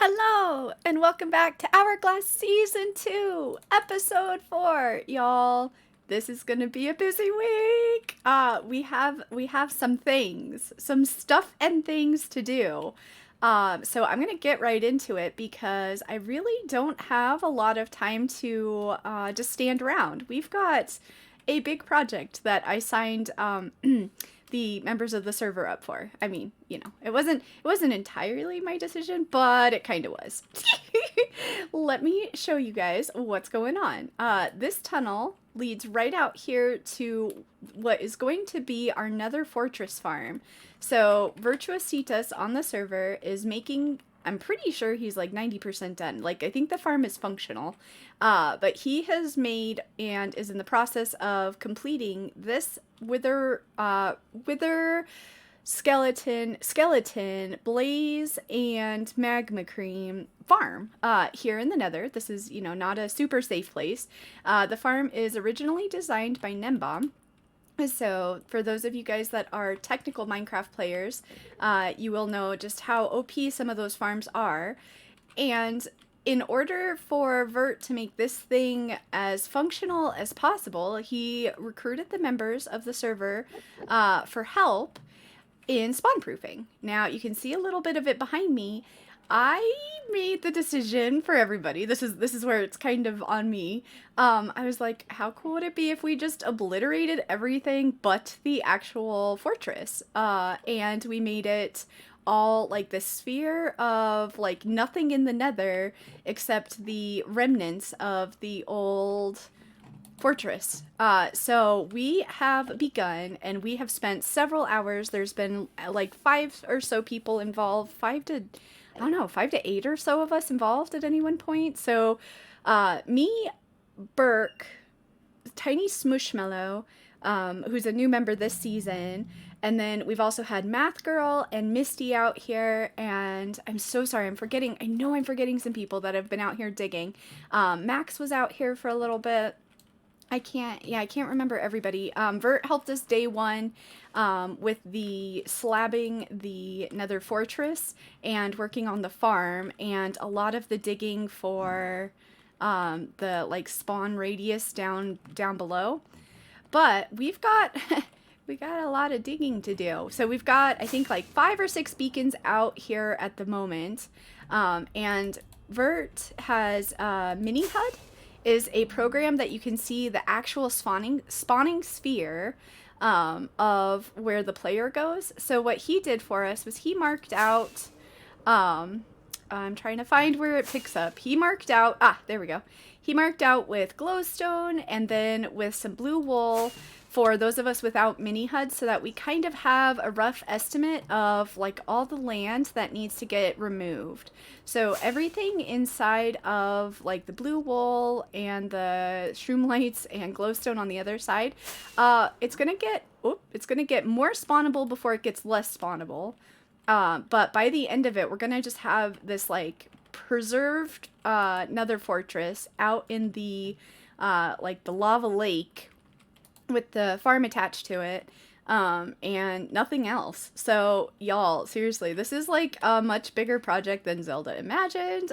Hello, and welcome back to Hourglass Season 2, Episode 4. Y'all, this is gonna be a busy week. We have some stuff and things to do. So I'm gonna get right into it because I really don't have a lot of time to just stand around. We've got a big project that I signed the members of the server up for. I mean, it wasn't entirely my decision, but it kind of was. Let me show you guys what's going on. This tunnel leads right out here to what is going to be our nether fortress farm. So Virtuositas on the server is making, I'm pretty sure he's like 90% done. Like, I think the farm is functional. But he has made and is in the process of completing this wither skeleton blaze and magma cream farm here in the nether. This is, not a super safe place. The farm is originally designed by Nembom. So, for those of you guys that are technical Minecraft players, you will know just how OP some of those farms are. And in order for Vert to make this thing as functional as possible, he recruited the members of the server for help in spawn proofing. Now, you can see a little bit of it behind me. I made the decision for everybody. This is where it's kind of on me. I was like, how cool would it be if we just obliterated everything but the actual fortress? And we made it all like the sphere of like nothing in the nether except the remnants of the old fortress. So we have begun and we have spent several hours. There's been like 5 or so people involved, 5 to 8 or so of us involved at any one point. So, me, Burke, Tiny Smushmallow, who's a new member this season, and then we've also had Math Girl and Misty out here, and I'm so sorry, I know I'm forgetting some people that have been out here digging. Max was out here for a little bit. I can't remember everybody. Vert helped us day one with the slabbing the nether fortress and working on the farm and a lot of the digging for the like spawn radius down below. But we've got we got a lot of digging to do. So we've got, I think, like 5 or 6 beacons out here at the moment. And Vert has Mini HUD is a program that you can see the actual spawning sphere of where the player goes. So what he did for us was he marked out, I'm trying to find where it picks up. He marked out, there we go. He marked out with glowstone and then with some blue wool for those of us without mini HUD so that we kind of have a rough estimate of like all the land that needs to get removed. So everything inside of like the blue wool and the shroom lights and glowstone on the other side, it's gonna get more spawnable before it gets less spawnable. But by the end of it, we're gonna just have this like preserved nether fortress out in the like the lava lake with the farm attached to it, and nothing else. So y'all, seriously, this is like a much bigger project than Zelda imagined.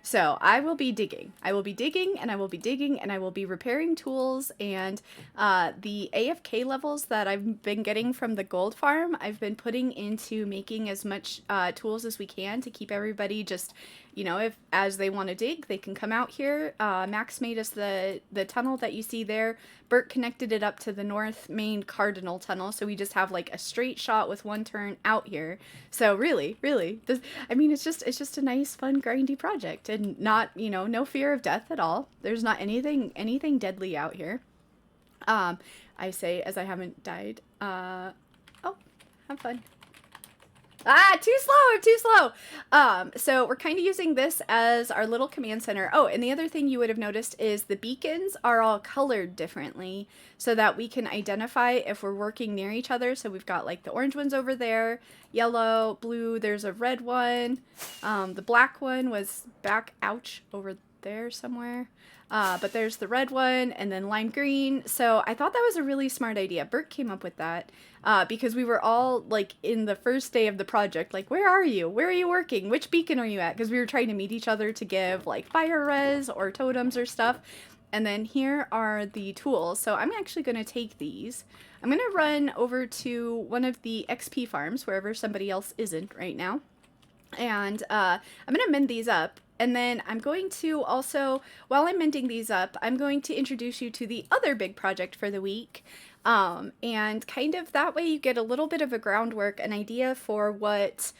So I will be digging and I will be digging and I will be repairing tools, and the AFK levels that I've been getting from the gold farm I've been putting into making as much tools as we can to keep everybody just, if as they want to dig, they can come out here. Max made us the tunnel that you see there. Bert connected it up to the north main cardinal tunnel, so we just have like a straight shot with one turn out here. So really, it's just a nice, fun, grindy project, and not, no fear of death at all. There's not anything deadly out here. I say as I haven't died. Oh, have fun. Too slow, I'm too slow. So we're kind of using this as our little command center. Oh, and the other thing you would have noticed is the beacons are all colored differently so that we can identify if we're working near each other. So we've got like the orange ones over there, yellow, blue, there's a red one. The black one was back, ouch, over there somewhere. But there's the red one and then lime green. So I thought that was a really smart idea. Bert came up with that because we were all like in the first day of the project, like, where are you? Where are you working? Which beacon are you at? Because we were trying to meet each other to give like fire res or totems or stuff. And then here are the tools. So I'm actually going to take these. I'm going to run over to one of the XP farms, wherever somebody else isn't right now. And I'm going to mend these up. And then I'm going to also, while I'm mending these up, I'm going to introduce you to the other big project for the week. And kind of that way you get a little bit of a groundwork, an idea for what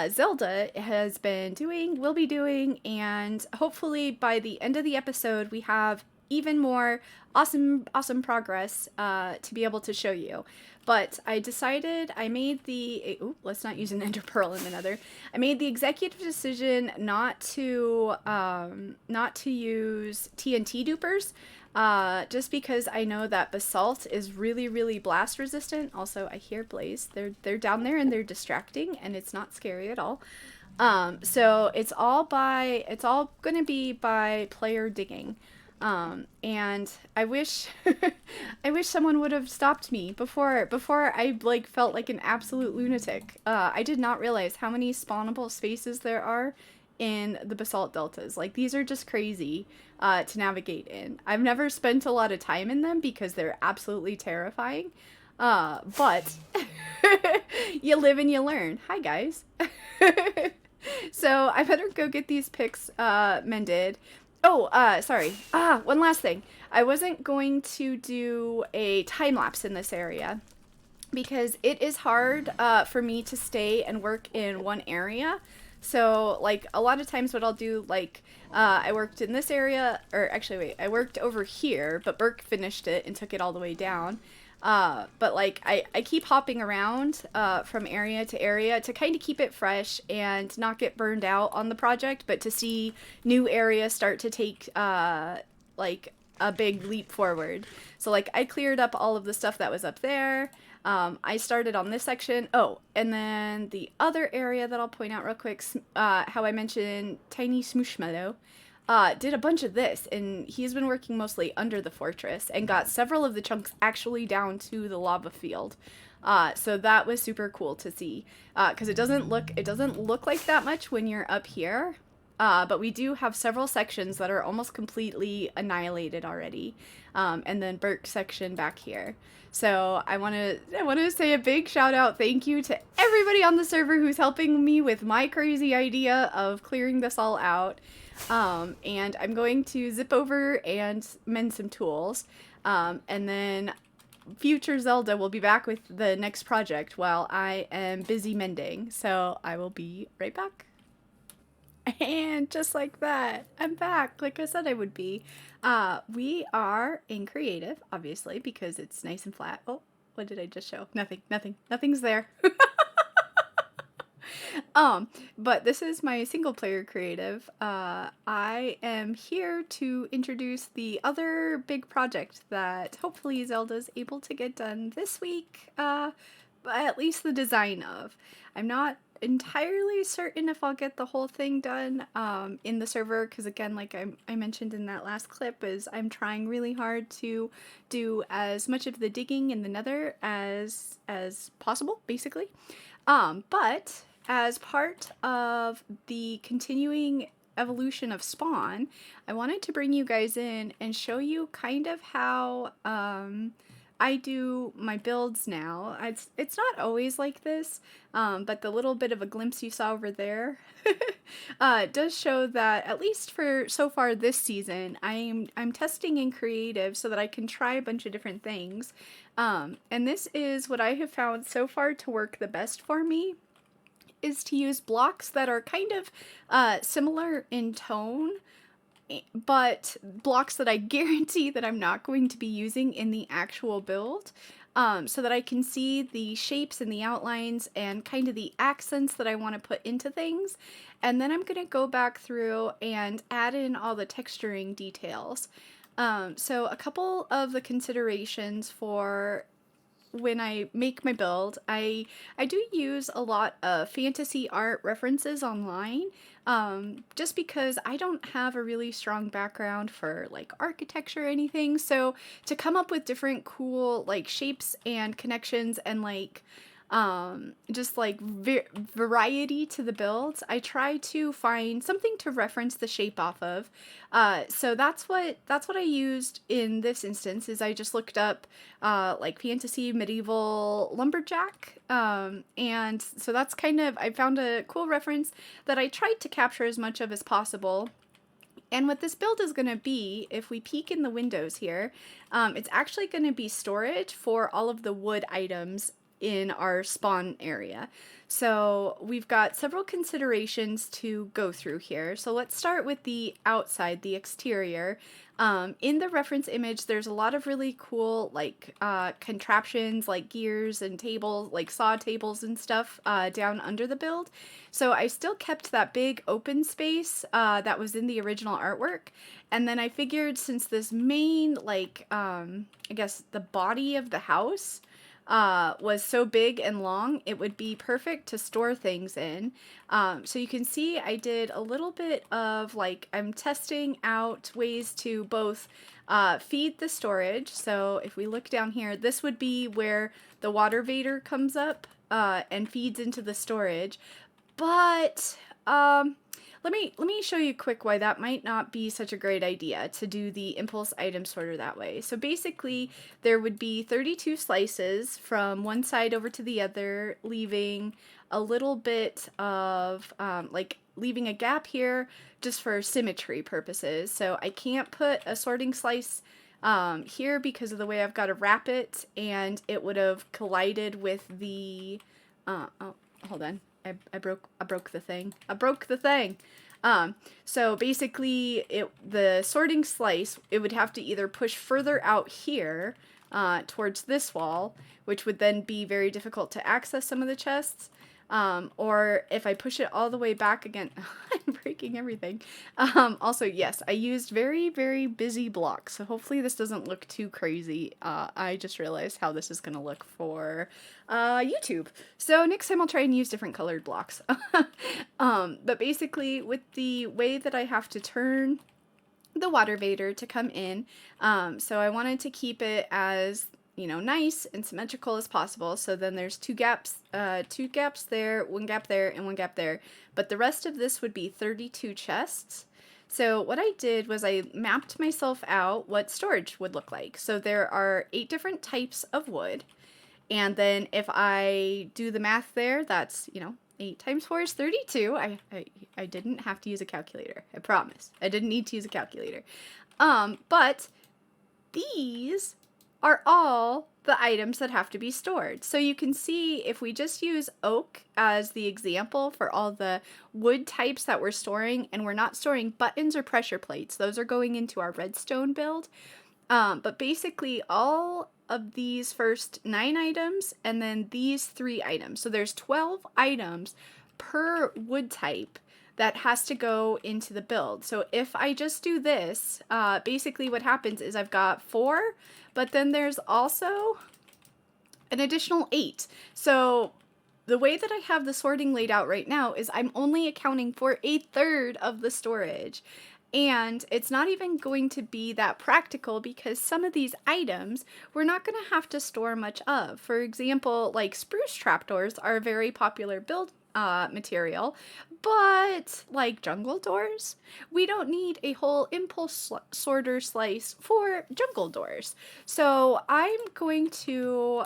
Zelda has been doing, will be doing, and hopefully by the end of the episode we have even more awesome progress to be able to show you. But I decided, I made the, let's not use an ender pearl in the nether. I made the executive decision not to use TNT dupers, just because I know that basalt is really blast resistant. Also, I hear blaze. They're down there and they're distracting, and it's not scary at all. So it's all gonna be by player digging. And I wish I wish someone would have stopped me before I like felt like an absolute lunatic. I did not realize how many spawnable spaces there are in the basalt deltas. Like, these are just crazy to navigate in. I've never spent a lot of time in them because they're absolutely terrifying. But you live and you learn. Hi guys. So I better go get these picks mended. Oh, sorry. One last thing. I wasn't going to do a time lapse in this area because it is hard for me to stay and work in one area. So, like, a lot of times what I'll do, like, I worked in this area, or actually, wait, I worked over here, but Burke finished it and took it all the way down. But, like, I keep hopping around from area to area to kind of keep it fresh and not get burned out on the project, but to see new areas start to take, like, a big leap forward. So, like, I cleared up all of the stuff that was up there. I started on this section. Oh, and then the other area that I'll point out real quick, how I mentioned Tiny Smooshmallow, did a bunch of this, and he's been working mostly under the fortress and got several of the chunks actually down to the lava field. So that was super cool to see, because it doesn't look like that much when you're up here. But we do have several sections that are almost completely annihilated already. And then Burke's section back here. So I want to say a big shout out thank you to everybody on the server who's helping me with my crazy idea of clearing this all out. And I'm going to zip over and mend some tools. And then future Zelda will be back with the next project while I am busy mending. So I will be right back. And just like that, I'm back, like I said I would be. We are in creative, obviously, because it's nice and flat. Oh, what did I just show? Nothing's there. But this is my single player creative. I am here to introduce the other big project that hopefully Zelda's able to get done this week, but at least the design of. I'm not entirely certain if I'll get the whole thing done in the server, because again, like I mentioned in that last clip, is I'm trying really hard to do as much of the digging in the nether as possible, basically. But as part of the continuing evolution of Spawn, I wanted to bring you guys in and show you kind of how I do my builds now. It's not always like this, but the little bit of a glimpse you saw over there does show that, at least for so far this season, I'm testing in creative so that I can try a bunch of different things. And this is what I have found so far to work the best for me, is to use blocks that are kind of similar in tone, but blocks that I guarantee that I'm not going to be using in the actual build, so that I can see the shapes and the outlines and kind of the accents that I want to put into things. And then I'm going to go back through and add in all the texturing details. So a couple of the considerations for when I make my build, I do use a lot of fantasy art references online, just because I don't have a really strong background for like architecture or anything. So to come up with different cool like shapes and connections and like just like variety to the builds, I try to find something to reference the shape off of. So that's what I used in this instance. Is I just looked up like fantasy medieval lumberjack, and so that's kind of, I found a cool reference that I tried to capture as much of as possible. And what this build is going to be, if we peek in the windows here, it's actually going to be storage for all of the wood items in our spawn area. So we've got several considerations to go through here. So let's start with the outside, the exterior. In the reference image, there's a lot of really cool like contraptions like gears and tables, like saw tables and stuff down under the build. So I still kept that big open space that was in the original artwork. And then I figured, since this main like I guess the body of the house was so big and long, it would be perfect to store things in. So you can see I did a little bit of like, I'm testing out ways to both feed the storage. So if we look down here, this would be where the water vader comes up and feeds into the storage. But let me show you quick why that might not be such a great idea to do the impulse item sorter that way. So basically, there would be 32 slices from one side over to the other, leaving a little bit of like leaving a gap here just for symmetry purposes. So I can't put a sorting slice here because of the way I've got to wrap it, and it would have collided with the oh, hold on. I broke the thing. I broke the thing. So basically the sorting slice, it would have to either push further out here, towards this wall, which would then be very difficult to access some of the chests. Or if I push it all the way back again, I'm breaking everything. Also, yes, I used very, very busy blocks, so hopefully this doesn't look too crazy. I just realized how this is going to look for YouTube. So next time I'll try and use different colored blocks. But basically, with the way that I have to turn the water vader to come in, so I wanted to keep it as, you know, nice and symmetrical as possible. So then there's two gaps there, one gap there, and one gap there. But the rest of this would be 32 chests. So what I did was I mapped myself out what storage would look like. So there are 8 different types of wood. And then if I do the math there, that's, you know, 8 times 4 is 32. I didn't have to use a calculator. I promise. I didn't need to use a calculator. But these are all the items that have to be stored. So you can see, if we just use oak as the example for all the wood types that we're storing, and we're not storing buttons or pressure plates, those are going into our redstone build. But basically all of these first 9 items and then these 3 items. So there's 12 items per wood type that has to go into the build. So if I just do this, basically what happens is I've got 4, but then there's also an additional 8. So the way that I have the sorting laid out right now is I'm only accounting for 1/3 of the storage. And it's not even going to be that practical, because some of these items we're not going to have to store much of. For example, like spruce trapdoors are a very popular build material, but like jungle doors, we don't need a whole impulse sorter slice for jungle doors. So I'm going to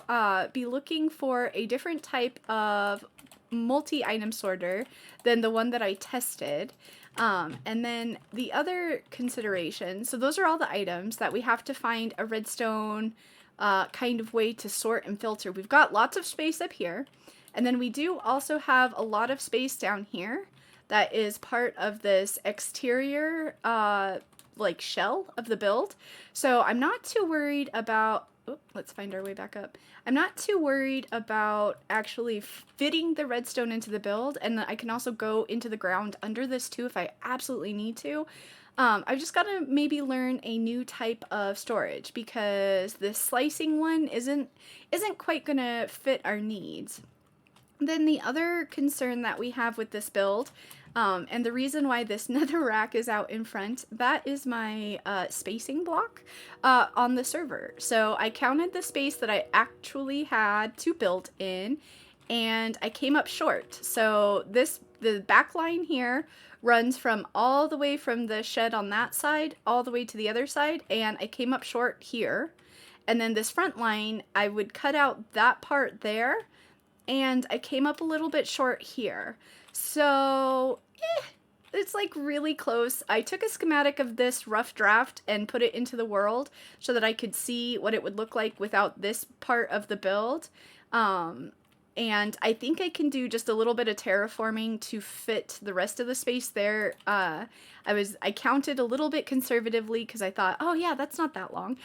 be looking for a different type of multi-item sorter than the one that I tested. And then the other consideration, so those are all the items that we have to find a redstone kind of way to sort and filter. We've got lots of space up here, and then we do also have a lot of space down here that is part of this exterior like shell of the build. So I'm not too worried about, let's find our way back up. I'm not too worried about actually fitting the redstone into the build, and I can also go into the ground under this too if I absolutely need to. I've just got to maybe learn a new type of storage because this slicing one isn't quite gonna fit our needs. Then the other concern that we have with this build, and the reason why this nether rack is out in front, that is my spacing block on the server. So I counted the space that I actually had to build in, and I came up short. So the back line here runs from all the way from the shed on that side all the way to the other side, and I came up short here. And then this front line, I would cut out that part there, and I came up a little bit short here. So, it's like really close. I took a schematic of this rough draft and put it into the world so that I could see what it would look like without this part of the build. And I think I can do just a little bit of terraforming to fit the rest of the space there. I counted a little bit conservatively because I thought, oh yeah, that's not that long.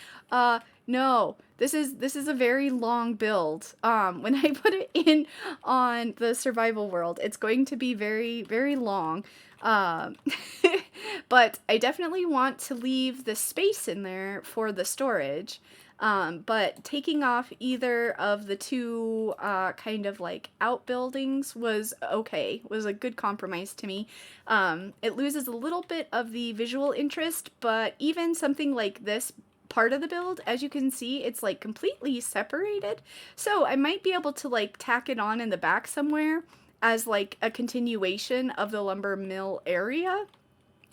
No, this is a very long build. When I put it in on the survival world, it's going to be very, very long. But I definitely want to leave the space in there for the storage. But taking off either of the two kind of like outbuildings was okay, was a good compromise to me. It loses a little bit of the visual interest, but even something like this part of the build, as you can see, it's like completely separated. So I might be able to like tack it on in the back somewhere as like a continuation of the lumber mill area.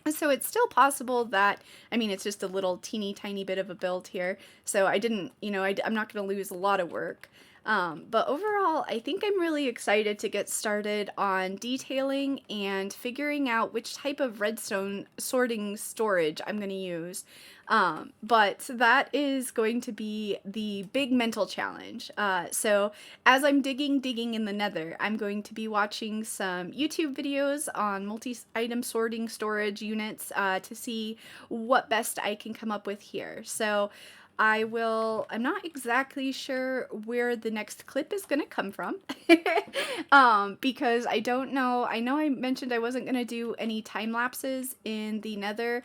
So it's still possible that, I mean, it's just a little teeny tiny bit of a build here. So I didn't, I'm not going to lose a lot of work. But overall, I think I'm really excited to get started on detailing and figuring out which type of redstone sorting storage I'm going to use. But that is going to be the big mental challenge. So as I'm digging in the nether, I'm going to be watching some YouTube videos on multi-item sorting storage units to see what best I can come up with here. So I'm not exactly sure where the next clip is going to come from, because I don't know. I know I mentioned I wasn't going to do any time lapses in the nether,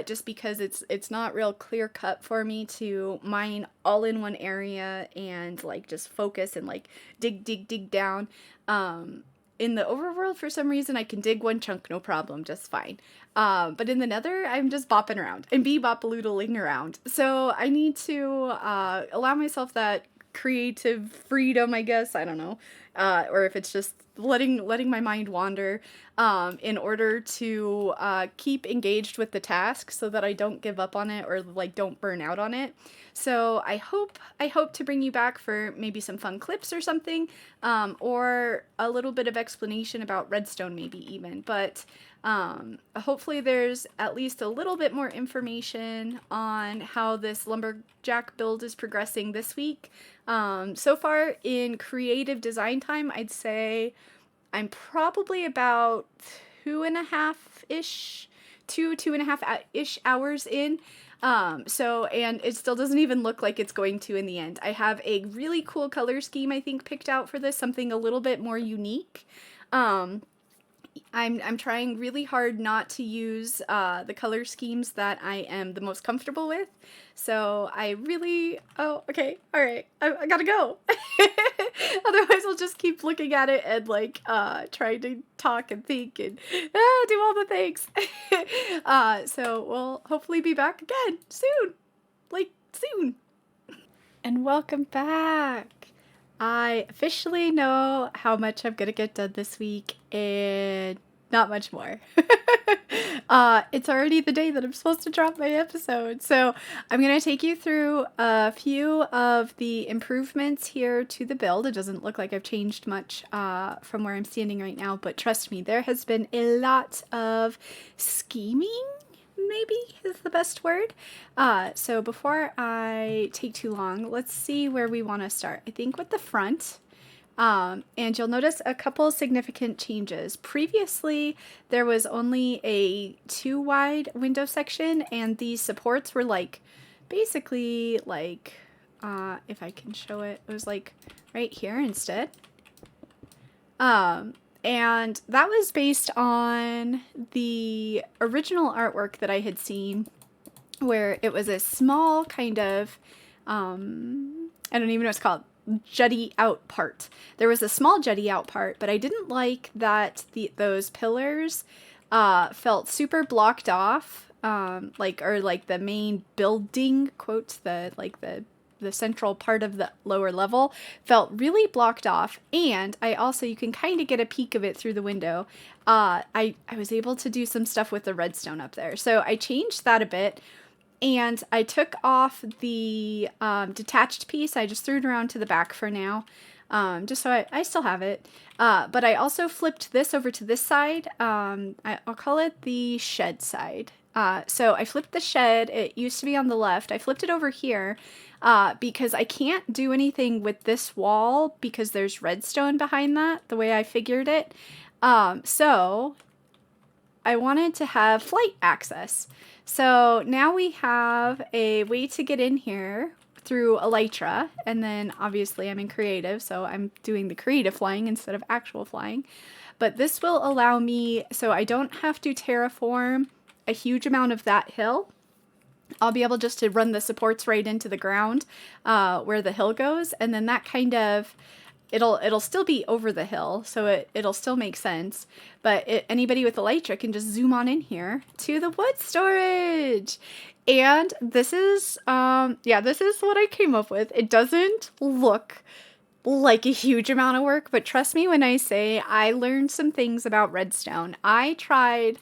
just because it's not real clear cut for me to mine all in one area and like just focus and like dig down. In the overworld, for some reason, I can dig one chunk, no problem, just fine. But in the nether, I'm just bopping around and bebop-a-loodling around. So I need to allow myself that creative freedom, I guess, I don't know. Or if it's just letting my mind wander in order to keep engaged with the task so that I don't give up on it or like don't burn out on it. So I hope to bring you back for maybe some fun clips or something, or a little bit of explanation about redstone maybe even. But hopefully there's at least a little bit more information on how this lumberjack build is progressing this week. So far in creative design time, I'd say I'm probably about 2.5-ish hours in. And it still doesn't even look like it's going to in the end. I have a really cool color scheme, I think, picked out for this, something a little bit more unique. I'm trying really hard not to use the color schemes that I am the most comfortable with. So I really, oh, okay, all right, I gotta go. Otherwise I'll just keep looking at it and like trying to talk and think and do all the things. So we'll hopefully be back again soon. Like soon. And welcome back. I officially know how much I'm gonna get done this week, and not much more. It's already the day that I'm supposed to drop my episode, so I'm gonna take you through a few of the improvements here to the build. It doesn't look like I've changed much from where I'm standing right now, but trust me, there has been a lot of scheming, maybe is the best word. So before I take too long, let's see where we want to start. I think with the front. And you'll notice a couple significant changes. Previously, there was only a 2-wide window section, and these supports were like, basically like, if I can show it, it was like right here instead. And that was based on the original artwork that I had seen, where it was a small kind of, I don't even know what it's called, jutty out part. There was a small jutty out part, but I didn't like that those pillars felt super blocked off, like the main building, quotes, the central part of the lower level felt really blocked off. And I also, you can kind of get a peek of it through the window. I was able to do some stuff with the redstone up there. So I changed that a bit. And I took off the detached piece. I just threw it around to the back for now, just so I still have it. But I also flipped this over to this side. I'll call it the shed side. So I flipped the shed. It used to be on the left. I flipped it over here because I can't do anything with this wall because there's redstone behind that, the way I figured it. So I wanted to have flight access. So now we have a way to get in here through Elytra, and then obviously I'm in creative, so I'm doing the creative flying instead of actual flying. But this will allow me, so I don't have to terraform a huge amount of that hill. I'll be able just to run the supports right into the ground where the hill goes, and then that kind of, it'll still be over the hill, so it'll still make sense. But anybody with Elytra can just zoom on in here to the wood storage. And this is, this is what I came up with. It doesn't look like a huge amount of work, but trust me when I say I learned some things about redstone. I tried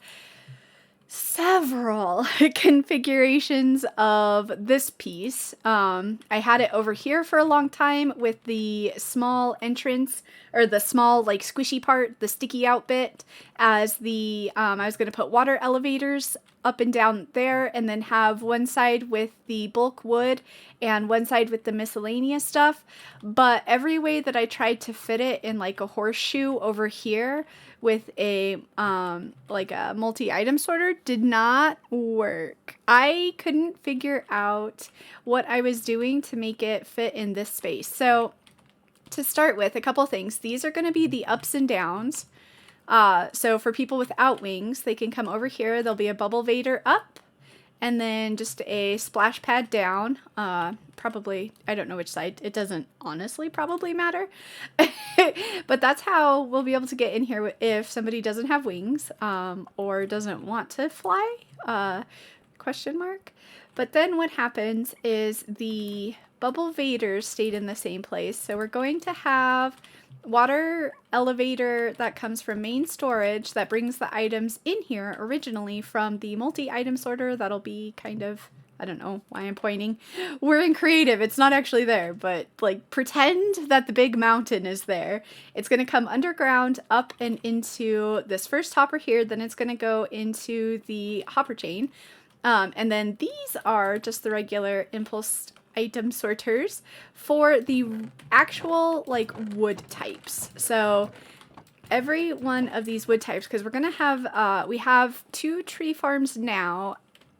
several configurations of this piece. I had it over here for a long time with the small entrance, or the small like squishy part, the sticky out bit, as the I was going to put water elevators up and down there, and then have one side with the bulk wood and one side with the miscellaneous stuff. But every way that I tried to fit it in like a horseshoe over here with a like a multi-item sorter did not work. I couldn't figure out what I was doing to make it fit in this space. So to start with, a couple things. These are going to be the ups and downs. So for people without wings, they can come over here. There'll be a bubble vader up, and then just a splash pad down. Probably, I don't know which side. It doesn't honestly probably matter. But that's how we'll be able to get in here if somebody doesn't have wings, or doesn't want to fly, question mark. But then what happens is the bubble vaders stayed in the same place. So we're going to have water elevator that comes from main storage that brings the items in here originally from the multi-item sorter. That'll be kind of, I don't know why I'm pointing. We're in creative. It's not actually there, but like pretend that the big mountain is there. It's going to come underground up and into this first hopper here. Then it's going to go into the hopper chain. And then these are just the regular impulse item sorters for the actual like wood types. So every one of these wood types, because we're going to have, we have 2 tree farms now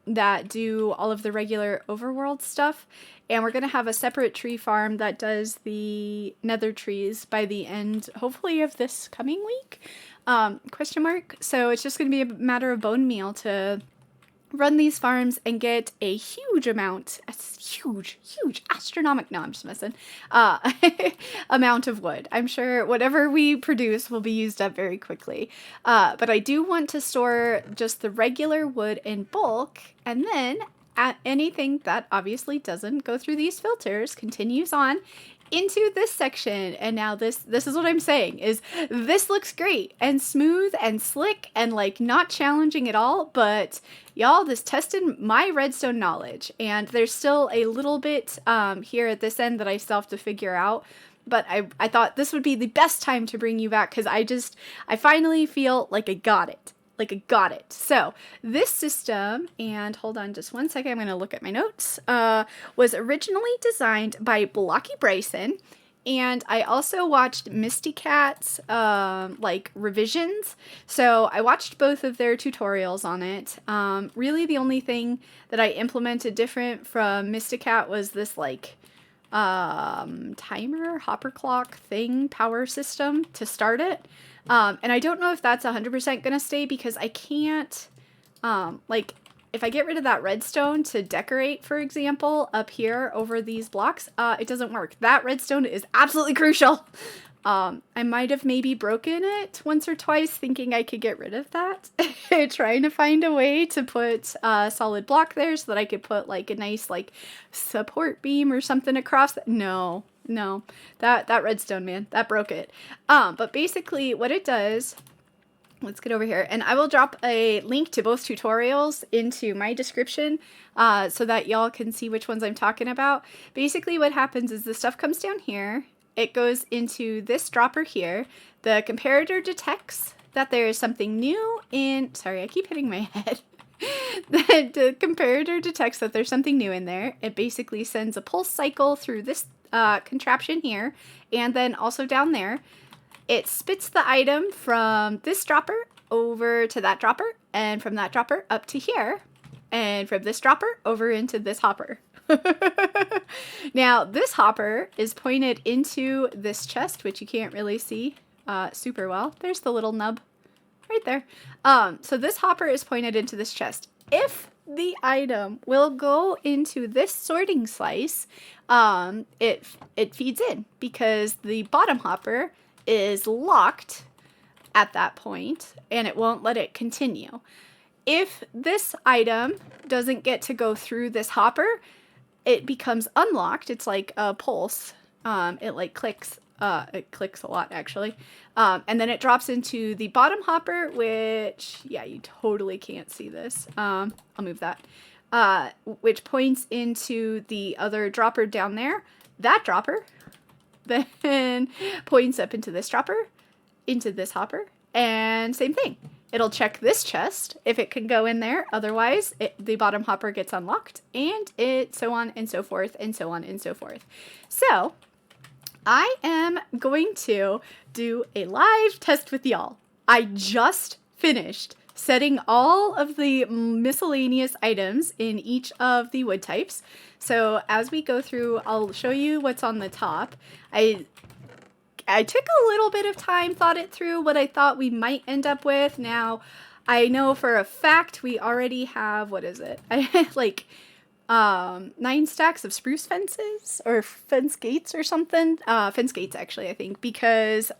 that do all of the regular overworld stuff, and we're going to have a separate tree farm that does the nether trees by the end, hopefully, of this coming week, question mark. So it's just going to be a matter of bone meal to run these farms and get a huge amount, huge astronomical, no, I'm just messing, amount of wood. I'm sure whatever we produce will be used up very quickly. But I do want to store just the regular wood in bulk, and then anything that obviously doesn't go through these filters continues on into this section. And now this is what I'm saying, is this looks great and smooth and slick and like not challenging at all, but y'all, this tested my redstone knowledge, and there's still a little bit here at this end that I still have to figure out. But I thought this would be the best time to bring you back, because I finally feel like I got it. So this system, and hold on just one second, I'm going to look at my notes, was originally designed by Blocky Bryson. And I also watched Misty Cat's like revisions. So I watched both of their tutorials on it. Really the only thing that I implemented different from Misty Cat was this like timer, hopper clock thing, power system to start it. And I don't know if that's 100% gonna stay because I can't, like, if I get rid of that redstone to decorate, for example, up here over these blocks, it doesn't work. That redstone is absolutely crucial. I might have maybe broken it once or twice thinking I could get rid of that. Trying to find a way to put a solid block there so that I could put like a nice like support beam or something across. No, that redstone, man, that broke it. But basically what it does, let's get over here, and I will drop a link to both tutorials into my description so that y'all can see which ones I'm talking about. Basically what happens is the stuff comes down here. It goes into this dropper here. The comparator detects that there is something new in... Sorry, I keep hitting my head. The comparator detects that there's something new in there. It basically sends a pulse cycle through this contraption here, and then also down there. It spits the item from this dropper over to that dropper, and from that dropper up to here, and from this dropper over into this hopper. Now, this hopper is pointed into this chest, which you can't really see super well. There's the little nub right there. So this hopper is pointed into this chest. If the item will go into this sorting slice, it feeds in because the bottom hopper is locked at that point and it won't let it continue. If this item doesn't get to go through this hopper, it becomes unlocked. It's like a pulse. It like clicks. It clicks a lot actually. And then it drops into the bottom hopper, which, yeah, you totally can't see this. I'll move that. Which points into the other dropper down there. That dropper then points up into this dropper, into this hopper, and same thing. It'll check this chest if it can go in there. Otherwise, the bottom hopper gets unlocked, and it so on and so forth and so on and so forth. So I am going to do a live test with y'all. I just finished setting all of the miscellaneous items in each of the wood types. So as we go through, I'll show you what's on the top. I took a little bit of time, thought it through what I thought we might end up with. Now, I know for a fact we already have, what is it? I had like 9 stacks of spruce fences or fence gates or something. Fence gates actually, I think, because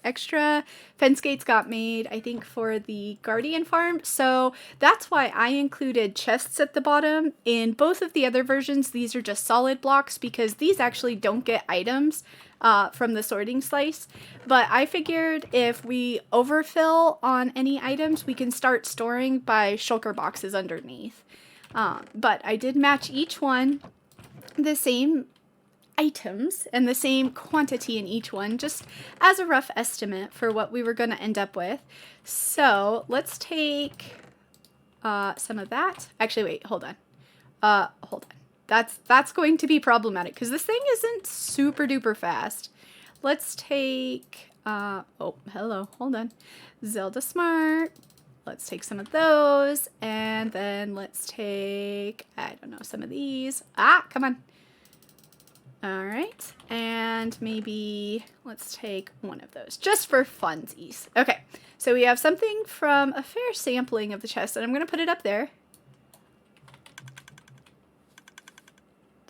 extra fence gates got made, I think, for the Guardian farm. So that's why I included chests at the bottom. In both of the other versions, these are just solid blocks because these actually don't get items from the sorting slice. But I figured if we overfill on any items, we can start storing by shulker boxes underneath. But I did match each one the same items and the same quantity in each one, just as a rough estimate for what we were going to end up with. So let's take some of that. Actually, wait, hold on. Hold on. That's going to be problematic because this thing isn't super duper fast. Let's take, oh, hello, hold on. Zelda Smart. Let's take some of those, and then let's take, I don't know, some of these. Ah, come on. All right, and maybe let's take one of those, just for funsies. Okay, so we have something from a fair sampling of the chest, and I'm going to put it up there.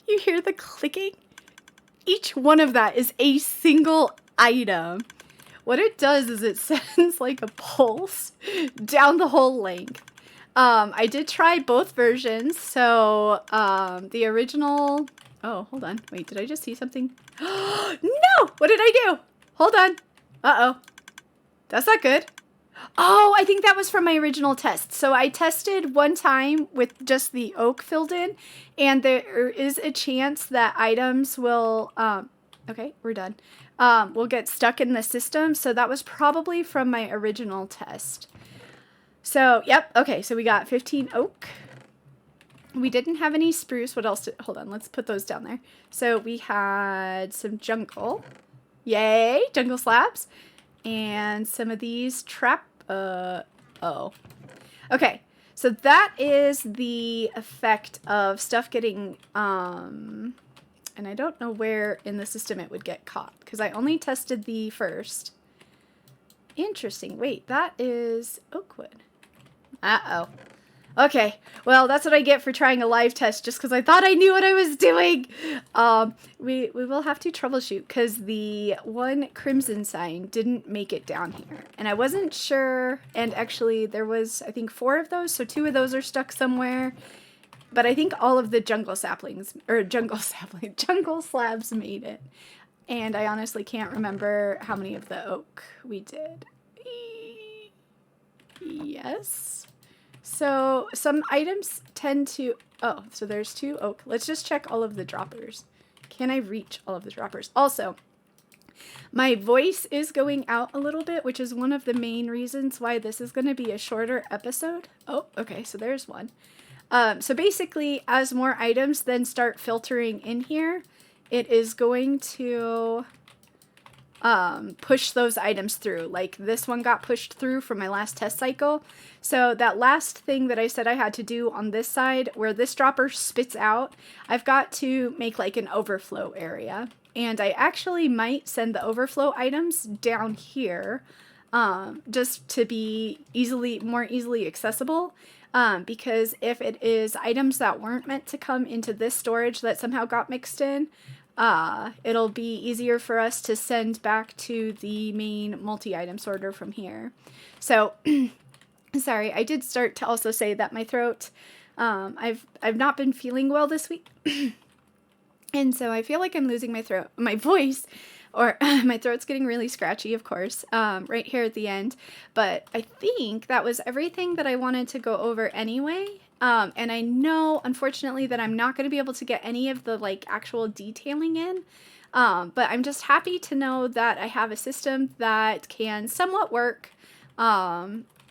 Do you hear the clicking? Each one of that is a single item. What it does is it sends like a pulse down the whole length. I did try both versions. So the original... Oh, hold on. Wait, did I just see something? No! What did I do? Hold on. Uh-oh. That's not good. Oh, I think that was from my original test. So I tested one time with just the oak filled in. And there is a chance that items will... okay, we're done. Will get stuck in the system. So that was probably from my original test. So, yep. Okay, so we got 15 oak. We didn't have any spruce. What else? Hold on, let's put those down there. So we had some jungle. Yay, jungle slabs. And some of these trap... oh. Okay, so that is the effect of stuff getting, And I don't know where in the system it would get caught, because I only tested the first. Interesting. Wait, that is oak wood. Uh-oh. Okay, well, that's what I get for trying a live test, just because I thought I knew what I was doing. We will have to troubleshoot, because the one crimson sign didn't make it down here. And I wasn't sure, and actually there was, I think, 4 of those, so 2 of those are stuck somewhere. But I think all of the jungle slabs made it. And I honestly can't remember how many of the oak we did. Yes. So some items tend to, oh, so there's 2 oak. Let's just check all of the droppers. Can I reach all of the droppers? Also, my voice is going out a little bit, which is one of the main reasons why this is going to be a shorter episode. Oh, okay, so there's one. So basically, as more items then start filtering in here, it is going to push those items through. Like this one got pushed through from my last test cycle. So that last thing that I said I had to do on this side, where this dropper spits out, I've got to make like an overflow area. And I actually might send the overflow items down here, just to be more easily accessible. Because if it is items that weren't meant to come into this storage that somehow got mixed in, it'll be easier for us to send back to the main multi-item sorter from here. So, sorry, I did start to also say that my throat, I've not been feeling well this week. And so I feel like I'm losing my voice, or my throat's getting really scratchy, of course, right here at the end. But I think that was everything that I wanted to go over anyway. And I know, unfortunately, that I'm not going to be able to get any of the like actual detailing in. But I'm just happy to know that I have a system that can somewhat work.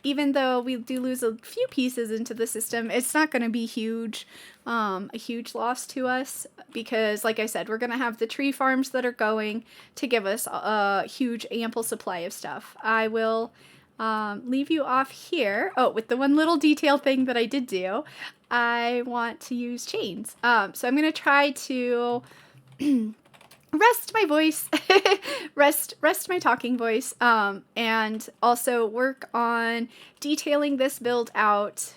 Even though we do lose a few pieces into the system, it's not going to be huge, a huge loss to us, because like I said, we're going to have the tree farms that are going to give us a huge ample supply of stuff. I will leave you off here. Oh, with the one little detail thing that I did do, I want to use chains. So I'm going to try to rest my voice, rest my talking voice, and also work on detailing this build out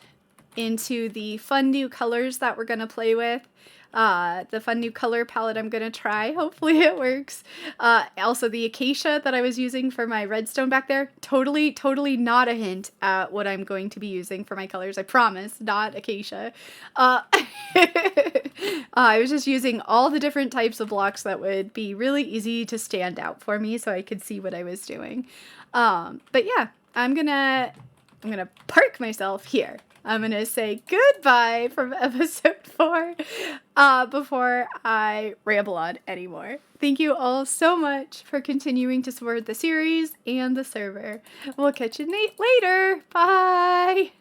into the fun new colors that we're going to play with. The fun new color palette I'm going to try. Hopefully it works. Also the acacia that I was using for my redstone back there, totally not a hint at what I'm going to be using for my colors. I promise, not acacia. I was just using all the different types of blocks that would be really easy to stand out for me so I could see what I was doing. But yeah, I'm gonna park myself here. I'm going to say goodbye from episode 4 before I ramble on anymore. Thank you all so much for continuing to support the series and the server. We'll catch you later. Bye!